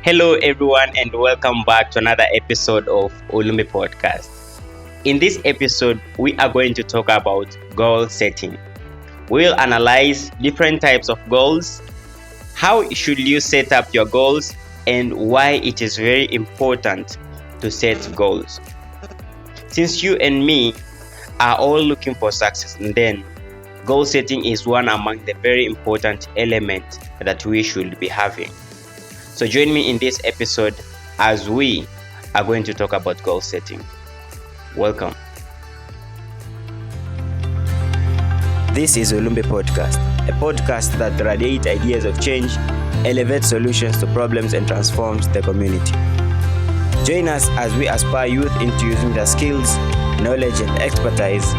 Hello, everyone, and welcome back to another episode of Ulumbi Podcast. In this episode, we are going to talk about goal setting. We'll analyze different types of goals, how should you set up your goals, and why it is very important to set goals. Since you and me are all looking for success, and then goal setting is one among the very important elements that we should be having. So join me in this episode as we are going to talk about goal setting. Welcome. This is Ulumbi Podcast, a podcast that radiates ideas of change, elevates solutions to problems, and transforms the community. Join us as we aspire youth into using their skills, knowledge, and expertise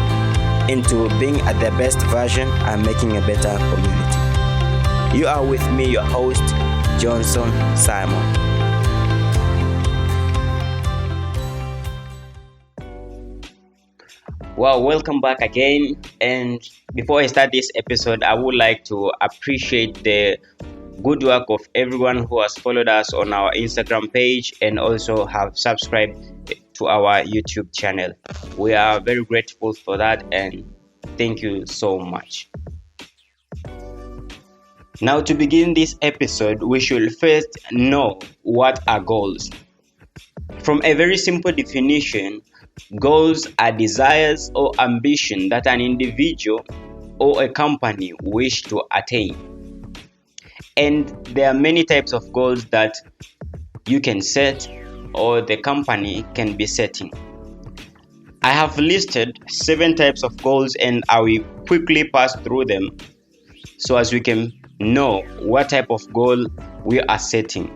into being at their best version and making a better community. You are with me, your host, Johnson Simon. Well, welcome back again. And before I start this episode, I would like to appreciate the good work of everyone who has followed us on our Instagram page and also have subscribed to our YouTube channel. We are very grateful for that and thank you so much. Now, to begin this episode, we should first know what are goals. From a very simple definition, goals are desires or ambition that an individual or a company wish to attain. And there are many types of goals that you can set or the company can be setting. I have listed 7 types of goals and I will quickly pass through them so as we can know what type of goal we are setting.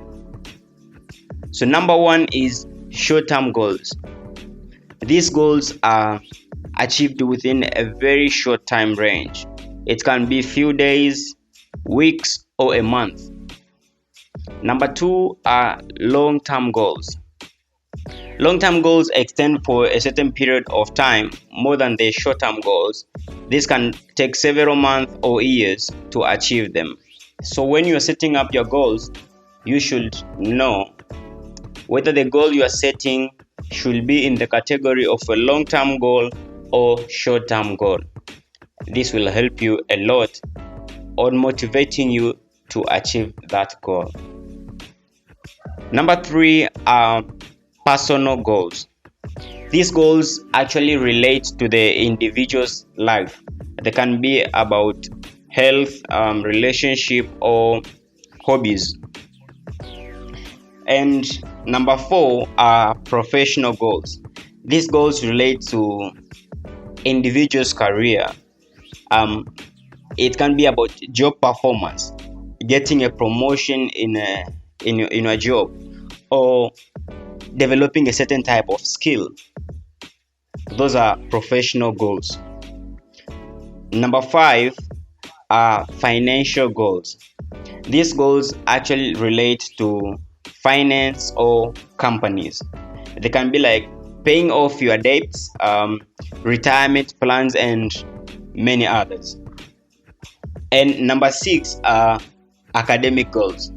So number 1 is short-term goals. These goals are achieved within a very short time range. It can be few days, weeks, or a month. Number 2 are long-term goals. Long-term goals extend for a certain period of time more than the short-term goals. This can take several months or years to achieve them. So when you are setting up your goals, you should know whether the goal you are setting should be in the category of a long-term goal or short-term goal. This will help you a lot on motivating you to achieve that goal. Number 3 are personal goals. These goals actually relate to the individual's life. They can be about health, relationship, or hobbies. And number 4 are professional goals. These goals relate to individual's career. It can be about job performance, getting a promotion in a job, or developing a certain type of skill. Those are professional goals. Number 5 are financial goals. These goals actually relate to finance or companies. They can be like paying off your debts, retirement plans, and many others. And number 6 are academic goals.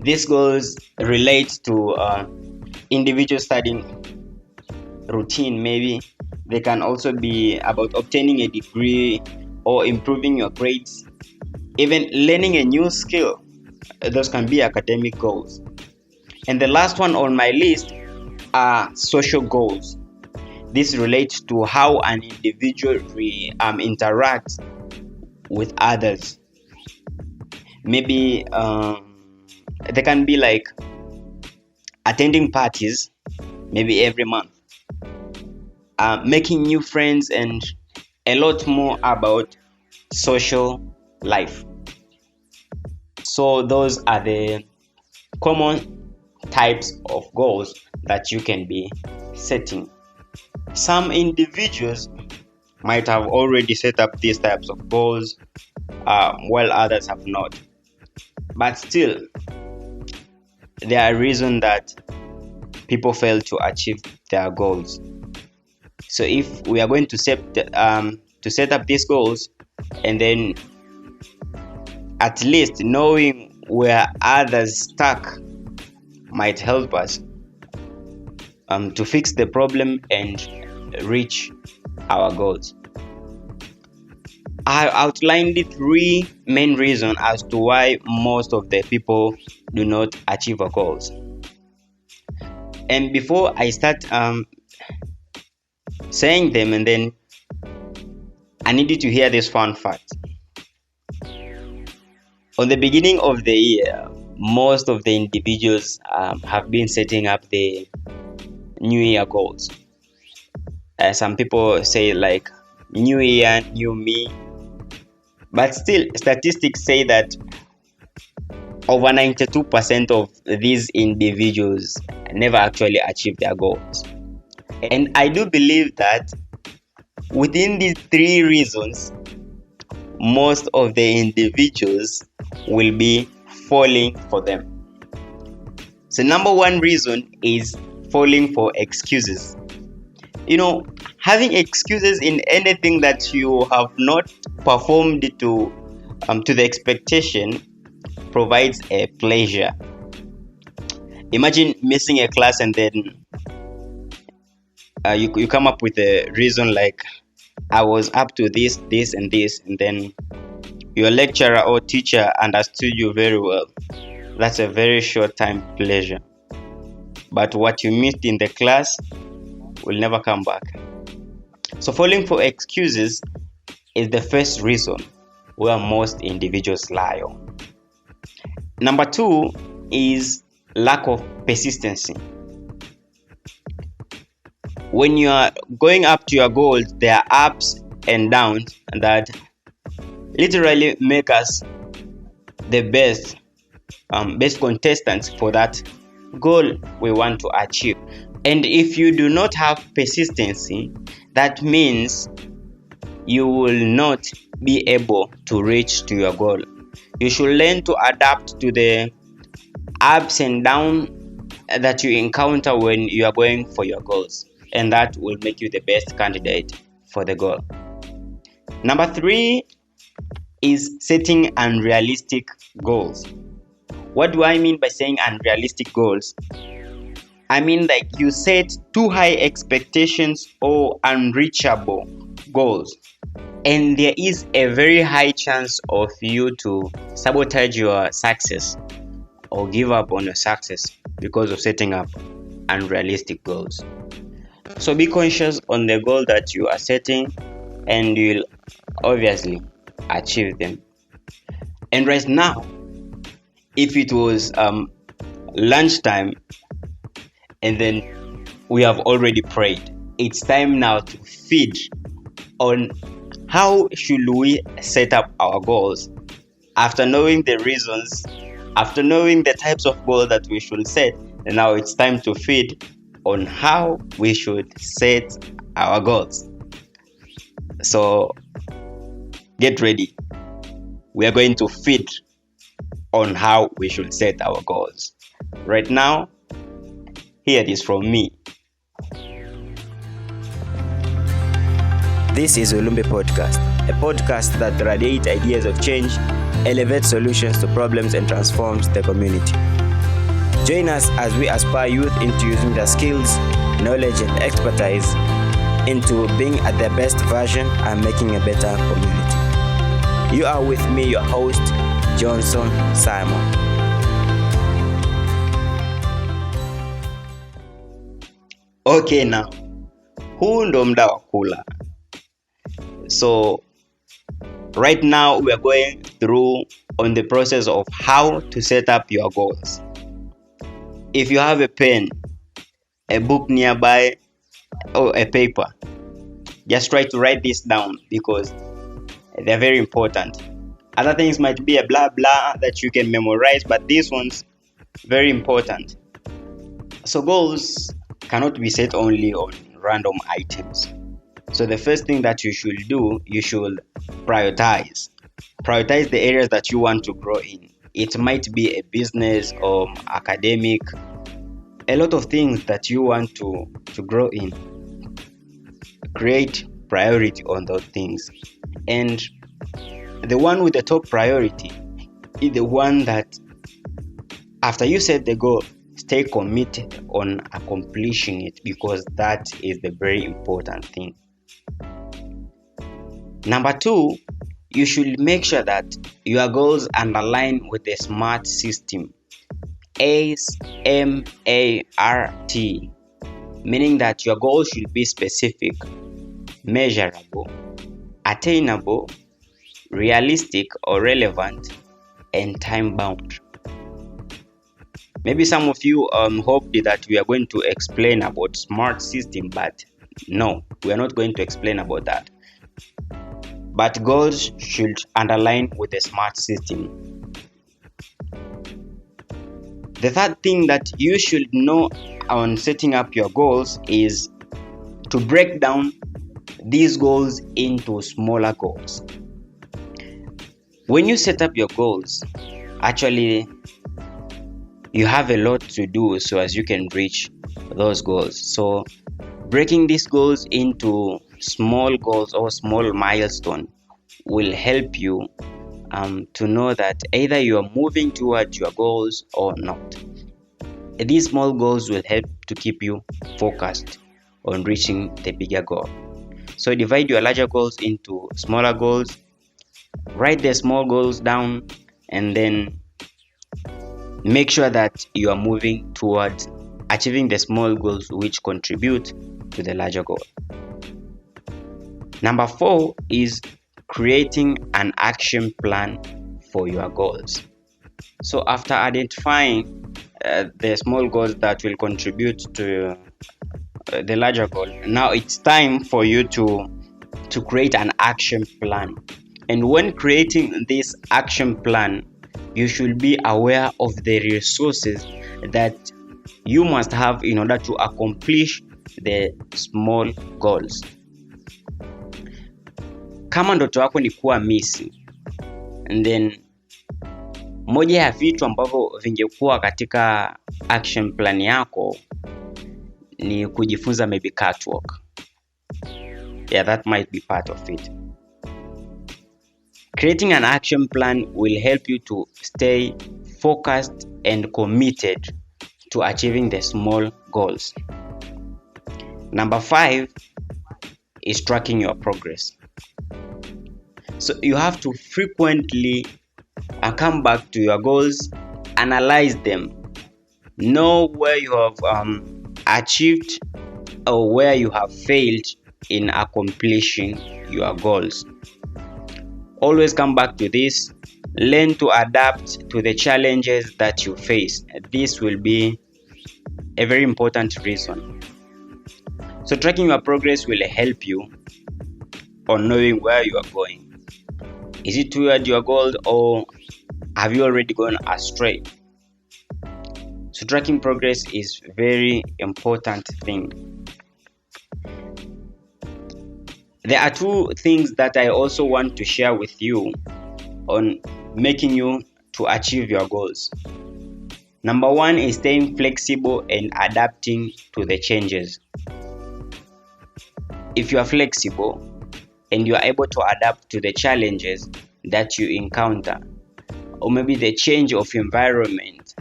These goals relate to individual studying routine. Maybe they can also be about obtaining a degree or improving your grades, even learning a new skill. Those can be academic goals. And the last one on my list are social goals. This relates to how an individual interacts with others. Maybe they can be like attending parties, maybe every month, making new friends, and a lot more about social life. So those are the common types of goals that you can be setting. Some individuals might have already set up these types of goals, while others have not. But still, there are reasons that people fail to achieve their goals. So if we are going to set up these goals, and then at least knowing where others stuck might help us to fix the problem and reach our goals. I outlined the 3 main reasons as to why most of the people do not achieve our goals. And before I start saying them, and then I need you to hear this fun fact. On the beginning of the year, most of the individuals have been setting up the New Year goals. Some people say like New Year, New Me. But still, statistics say that over 92% of these individuals never actually achieve their goals. And I do believe that within these 3 reasons, most of the individuals will be falling for them. So number 1 reason is falling for excuses. Having excuses in anything that you have not performed to the expectation provides a pleasure. Imagine missing a class and then you come up with a reason like, I was up to this, and this, and then your lecturer or teacher understood you very well. That's a very short time pleasure. But what you missed in the class will never come back. So falling for excuses is the first reason where most individuals lie on. Number 2 is lack of persistency. When you are going up to your goals, there are ups and downs that literally make us the best contestants for that goal we want to achieve. And if you do not have persistency, that means you will not be able to reach to your goal. You should learn to adapt to the ups and downs that you encounter when you are going for your goals, and that will make you the best candidate for the goal. Number 3 is setting unrealistic goals. What do I mean by saying unrealistic goals? I mean like you set too high expectations or unreachable goals, and there is a very high chance of you to sabotage your success or give up on your success because of setting up unrealistic goals. So be conscious on the goal that you are setting, and you'll obviously achieve them. And right now, if it was lunchtime and then we have already prayed, it's time now to feed on how should we set up our goals. After knowing the reasons, after knowing the types of goals that we should set, and now it's time to feed on how we should set our goals. So get ready. We are going to feed on how we should set our goals. Right now, here it is from me. This is Ulumbe Podcast, a podcast that radiates ideas of change, elevates solutions to problems, and transforms the community. Join us as we aspire youth into using their skills, knowledge, and expertise into being at their best version and making a better community. You are with me, your host, Johnson Simon. Okay, now, huu ndo mda wa kula. So, right now we are going through on the process of how to set up your goals. If you have a pen, a book nearby, or a paper, just try to write this down because they're very important. Other things might be a blah blah that you can memorize, but this one's very important. So goals cannot be set only on random items. So the first thing that you should do, you should prioritize. Prioritize the areas that you want to grow in. It might be a business or academic, a lot of things that you want to grow in. Create priority on those things. And the one with the top priority is the one that after you set the goal, stay committed on accomplishing it, because that is the very important thing. Number two, you should make sure that your goals are aligned with the SMART system. SMART, meaning that your goals should be specific, measurable, attainable, realistic or relevant, and time bound. Maybe some of you hoped that we are going to explain about SMART system, but no, we are not going to explain about that. But goals should align with the SMART system. The third thing that you should know on setting up your goals is to break down these goals into smaller goals. When you set up your goals, actually you have a lot to do so as you can reach those goals. So breaking these goals into small goals or small milestones will help you to know that either you are moving towards your goals or not. These small goals will help to keep you focused on reaching the bigger goal. So divide your larger goals into smaller goals, write the small goals down, and then make sure that you are moving towards achieving the small goals which contribute to the larger goal. Number 4 is creating an action plan for your goals. So after identifying the small goals that will contribute to the larger goal, now it's time for you to create an action plan. And when creating this action plan, you should be aware of the resources that you must have in order to accomplish the small goals. Kama ndoto yako ni kuwa misi, and then moja ya vitu ambavyo vingekuwa katika action plan yako ni kujifunza maybe catwalk. Yeah, that might be part of it. Creating an action plan will help you to stay focused and committed to achieving the small goals. Number 5 is tracking your progress. So you have to frequently come back to your goals, analyze them, know where you have achieved or where you have failed in accomplishing your goals. Always come back to this. Learn to adapt to the challenges that you face. This will be a very important reason. So tracking your progress will help you on knowing where you are going. Is it toward your goal, or have you already gone astray? So tracking progress is very important thing. There are 2 things that I also want to share with you on making you to achieve your goals. Number 1 is staying flexible and adapting to the changes. If you are flexible and you are able to adapt to the challenges that you encounter, or maybe the change of environment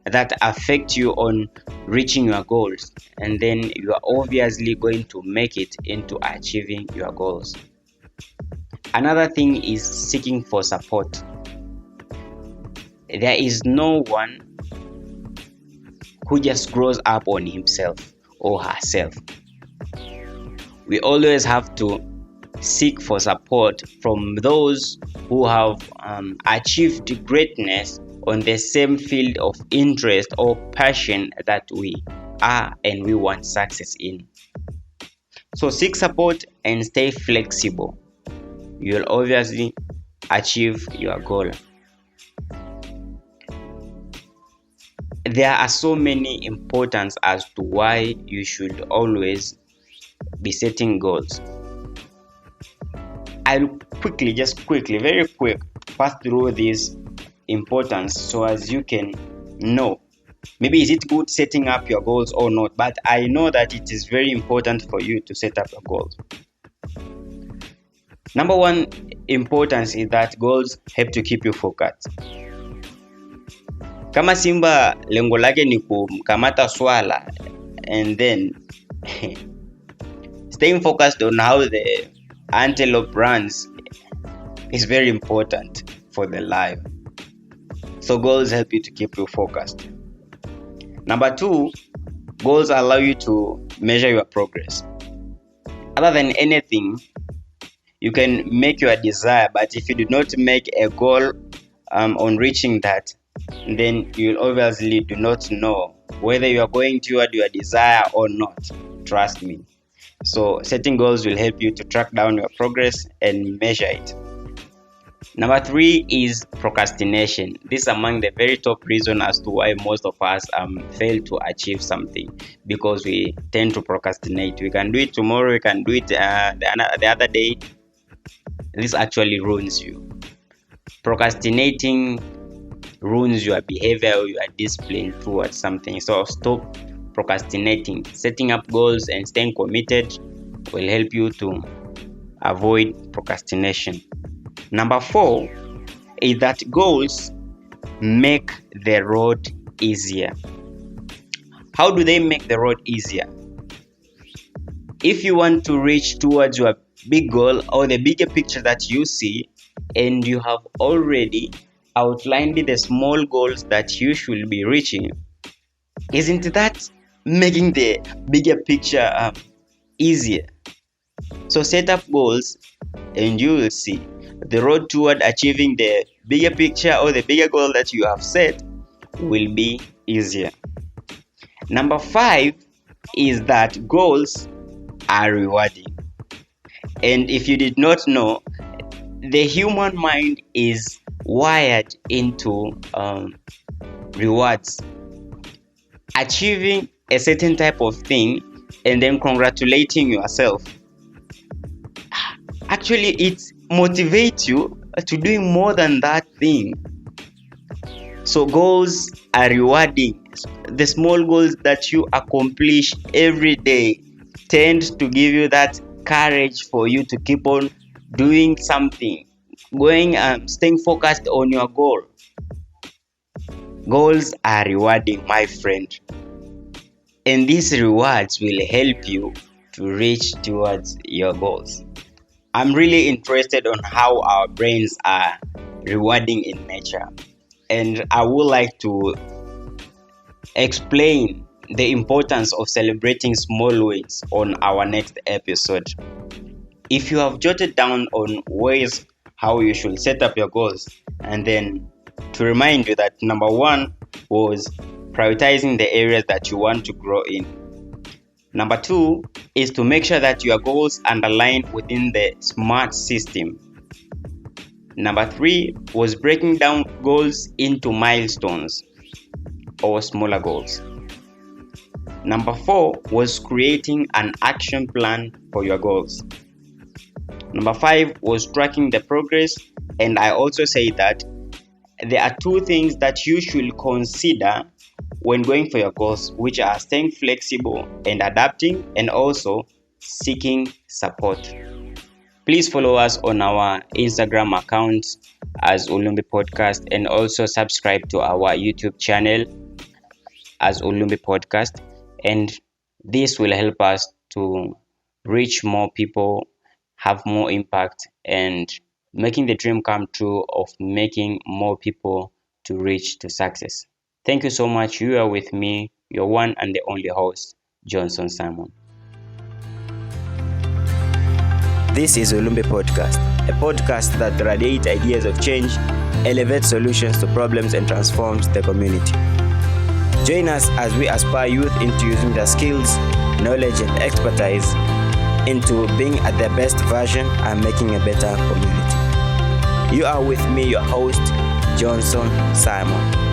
that affect you on reaching your goals, and then you are obviously going to make it into achieving your goals. Another thing is seeking for support. There is no one who just grows up on himself or herself. We always have to seek for support from those who have achieved greatness on the same field of interest or passion that we are and we want success in. So seek support and stay flexible. You'll obviously achieve your goal. There are so many importance as to why you should always be setting goals. I'll very quick pass through this importance so as you can know. Maybe is it good setting up your goals or not, but I know that it is very important for you to set up your goals. Number 1 importance is that goals help to keep you focused. Kama simba lengo lake ni kumkamata swala, and then staying focused on how the antelope runs is very important for the life. So goals help you to keep you focused. Number 2, goals allow you to measure your progress. Other than anything, you can make your desire, but if you do not make a goal on reaching that, then you obviously do not know whether you are going toward your desire or not. Trust me. So setting goals will help you to track down your progress and measure it. Number 3 is procrastination. This is among the very top reason as to why most of us fail to achieve something, because we tend to procrastinate. We can do it tomorrow, we can do it the other day. This actually ruins you. Procrastinating ruins your behavior or your discipline towards something. So stop procrastinating. Setting up goals and staying committed will help you to avoid procrastination. Number 4 is that goals make the road easier. How do they make the road easier? If you want to reach towards your big goal or the bigger picture that you see, and you have already outlined the small goals that you should be reaching, isn't that making the bigger picture easier? So set up goals and you will see the road toward achieving the bigger picture or the bigger goal that you have set will be easier. Number 5 is that goals are rewarding. And if you did not know, the human mind is wired into rewards. Achieving a certain type of thing and then congratulating yourself, actually it motivates you to doing more than that thing. So goals are rewarding. The small goals that you accomplish every day tend to give you that courage for you to keep on doing something, staying focused on your goal. Goals are rewarding, my friend, and these rewards will help you to reach towards your goals. I'm really interested on how our brains are rewarding in nature, and I would like to explain the importance of celebrating small wins on our next episode. If you have jotted down on ways how you should set up your goals, and then to remind you that number 1 was prioritizing the areas that you want to grow in. Number 2 is to make sure that your goals underline within the SMART system. Number 3 was breaking down goals into milestones or smaller goals. Number 4 was creating an action plan for your goals. Number 5 was tracking the progress, and I also say that there are 2 things that you should consider when going for your goals, which are staying flexible and adapting, and also seeking support. Please follow us on our Instagram account as Ulumbi Podcast, and also subscribe to our YouTube channel as Ulumbi Podcast, and this will help us to reach more people, have more impact, and making the dream come true of making more people to reach to success. Thank you so much. You are with me, your one and the only host, Johnson Simon. This is Ulumbi Podcast, a podcast that radiates ideas of change, elevates solutions to problems, and transforms the community. Join us as we aspire youth into using their skills, knowledge, and expertise into being at their best version and making a better community. You are with me, your host, Johnson Simon.